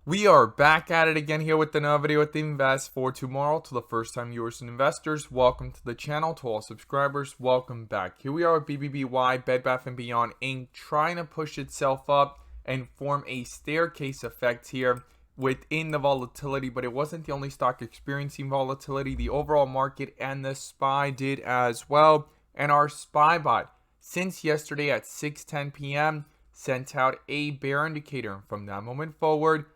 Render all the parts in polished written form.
We are back at it again here with another video with Invest for Tomorrow. To the first time viewers and investors, welcome to the channel. To all subscribers, welcome back. Here we are with BBBY, Bed Bath & Beyond Inc. trying to push itself up and form a staircase effect here within the volatility, but it wasn't the only stock experiencing volatility. The overall market and the SPY did as well. And our SPY bot, since yesterday at 6:10 p.m., sent out a bear indicator. And from that moment forward,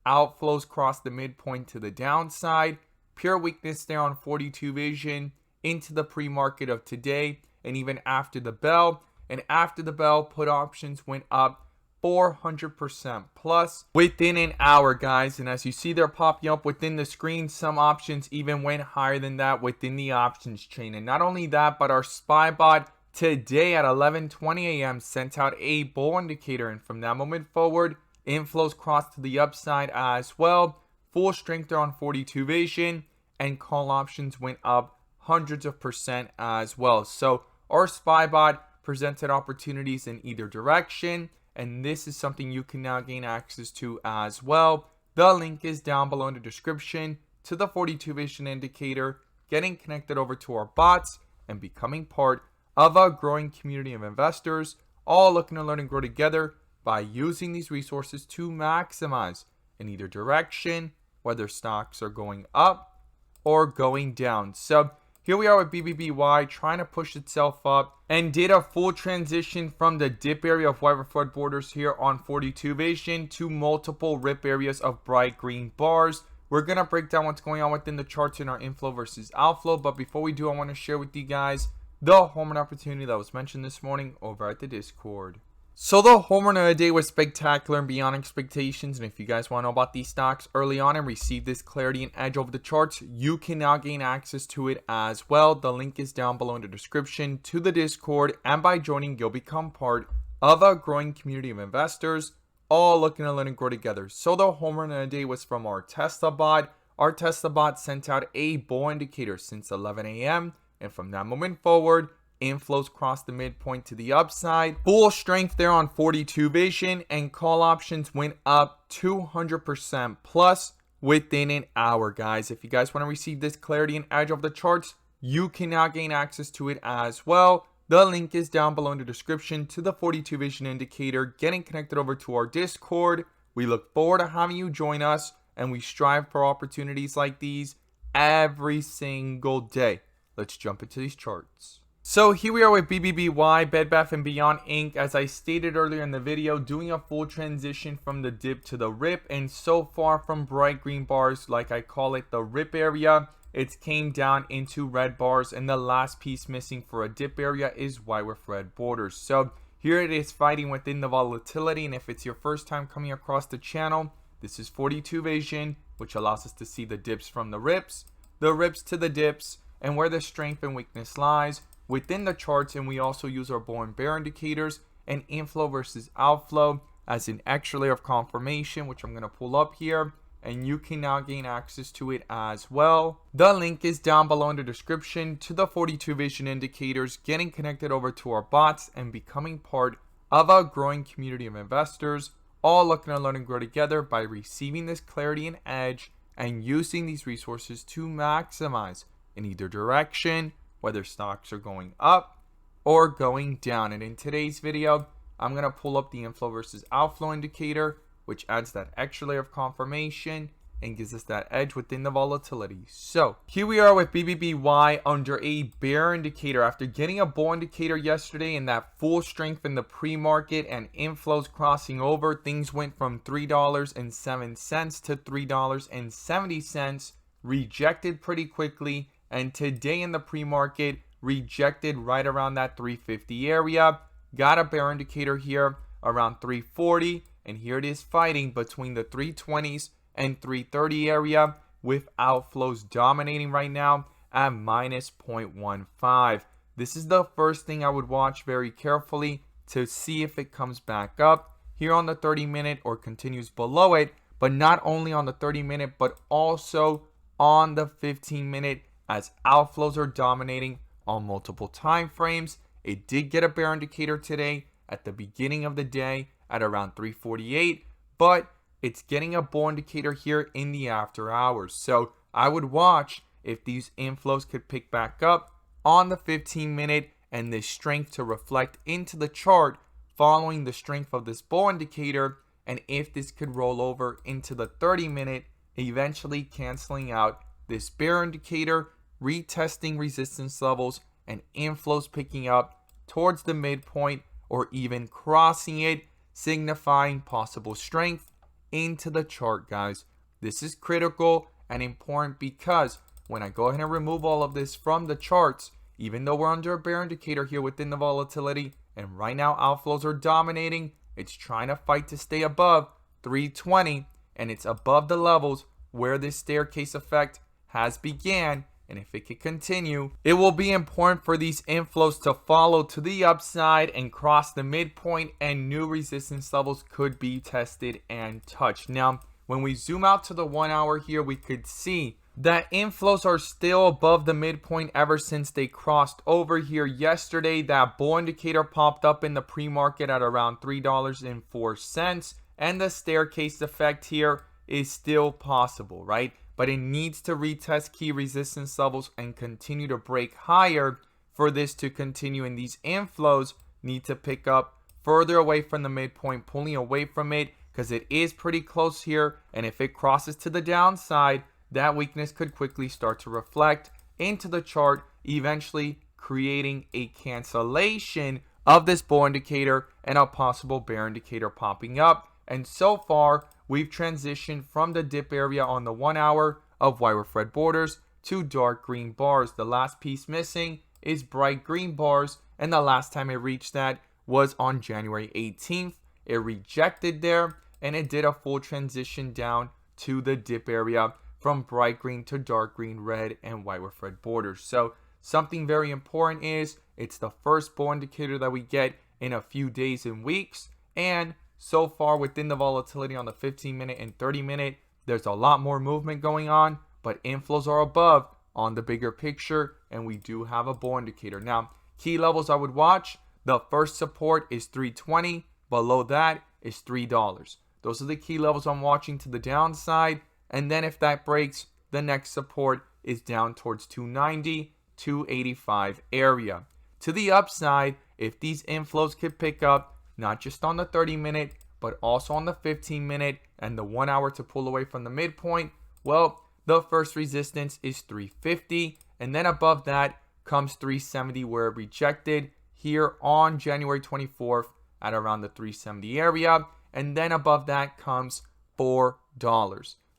outflows crossed the midpoint to the downside. Pure weakness there on 42 vision into the pre-market of today and even after the bell. And after the bell, put options went up 400% plus within an hour, guys. And as you see, they're popping up within the screen. Some options even went higher than that within the options chain. And not only that, but our SPY bot today at 11:20 a.m. sent out a bull indicator. And from that moment forward, inflows crossed to the upside as well. Full strength there on 42 vision, and call options went up hundreds of percent as well. So our SPY bot presented opportunities in either direction, and this is something you can now gain access to as well. The link is down below in the description to the 42 vision indicator, getting connected over to our bots and becoming part of a growing community of investors, all looking to learn and grow together by using these resources to maximize in either direction, whether stocks are going up or going down. So here we are with BBBY trying to push itself up and did a full transition from the dip area of white with red borders here on 42 vision to multiple rip areas of bright green bars. We're going to break down what's going on within the charts in our inflow versus outflow. But before we do, I want to share with you guys the home run opportunity that was mentioned this morning over at the Discord. So the home run of the day was spectacular and beyond expectations. And if you guys want to know about these stocks early on and receive this clarity and edge over the charts, you can now gain access to it as well. The link is down below in the description to the Discord. And by joining, you'll become part of a growing community of investors, all looking to learn and grow together. So the home run of the day was from our Tesla bot. Our Tesla bot sent out a bull indicator since 11 a.m. And from that moment forward, inflows crossed the midpoint to the upside. Full strength there on 42 vision, and call options went up 200% plus within an hour, guys. If you guys want to receive this clarity and edge of the charts, you can now gain access to it as well. The link is down below in the description to the 42 vision indicator, getting connected over to our Discord. We look forward to having you join us, and we strive for opportunities like these every single day. Let's jump into these charts. So here we are with BBBY, Bed Bath & Beyond Inc. As I stated earlier in the video, doing a full transition from the dip to the rip. And so far from bright green bars, like I call it the rip area, it's came down into red bars. And the last piece missing for a dip area is white with red borders. So here it is fighting within the volatility. And if it's your first time coming across the channel, this is 42 vision, which allows us to see the dips from the rips to the dips, and where the strength and weakness lies within the charts. And we also use our bull and bear indicators and inflow versus outflow as an extra layer of confirmation, which I'm going to pull up here, and you can now gain access to it as well. The link is down below in the description to the 42 vision indicators, getting connected over to our bots and becoming part of a growing community of investors, all looking to learn and grow together by receiving this clarity and edge and using these resources to maximize in either direction, whether stocks are going up or going down. And in today's video, I'm going to pull up the inflow versus outflow indicator, which adds that extra layer of confirmation and gives us that edge within the volatility. So here we are with BBBY under a bear indicator. After getting a bull indicator yesterday and that full strength in the pre-market and inflows crossing over, things went from $3.07 to $3.70, rejected pretty quickly. And today in the pre-market, rejected right around that 350 area. Got a bear indicator here around 340. And here it is fighting between the 320s and 330 area, with outflows dominating right now at minus 0.15. This is the first thing I would watch very carefully to see if it comes back up here on the 30-minute or continues below it. But not only on the 30-minute, but also on the 15-minute. As outflows are dominating on multiple time frames. It did get a bear indicator today at the beginning of the day at around 348, but it's getting a bull indicator here in the after hours. So I would watch if these inflows could pick back up on the 15-minute and this strength to reflect into the chart following the strength of this bull indicator, and if this could roll over into the 30-minute, eventually canceling out this bear indicator, retesting resistance levels, and inflows picking up towards the midpoint or even crossing it, signifying possible strength into the chart, guys. This is critical and important because when I go ahead and remove all of this from the charts, even though we're under a bear indicator here within the volatility, and right now outflows are dominating, it's trying to fight to stay above 320, and it's above the levels where this staircase effect has began. And if it can continue, it will be important for these inflows to follow to the upside and cross the midpoint, and new resistance levels could be tested and touched. Now, when we zoom out to the 1 hour here, we could see that inflows are still above the midpoint ever since they crossed over here yesterday. That bull indicator popped up in the pre-market at around $3.04, and the staircase effect here is still possible, right? But it needs to retest key resistance levels and continue to break higher for this to continue, and these inflows need to pick up further away from the midpoint, pulling away from it because it is pretty close here, and if it crosses to the downside, that weakness could quickly start to reflect into the chart, eventually creating a cancellation of this bull indicator and a possible bear indicator popping up. And so far, we've transitioned from the dip area on the 1 hour of wire thread borders to dark green bars. The last piece missing is bright green bars, and the last time it reached that was on January 18th. It rejected there, and it did a full transition down to the dip area from bright green to dark green, red, and white with red borders. So something very important is it's the first bull indicator that we get in a few days and weeks, and so far within the volatility on the 15-minute and 30-minute, there's a lot more movement going on, but inflows are above on the bigger picture, and we do have a bull indicator. Now, key levels I would watch, the first support is 320, below that is $3. Those are the key levels I'm watching to the downside. And then if that breaks, the next support is down towards 290, 285 area. To the upside, if these inflows could pick up, not just on the 30-minute, but also on the 15-minute and the 1 hour to pull away from the midpoint, well, the first resistance is 350. And then above that comes 370, where it rejected here on January 24th at around the 370 area. And then above that comes $4.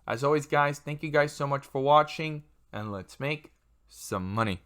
As always, guys, thank you guys so much for watching, and let's make some money.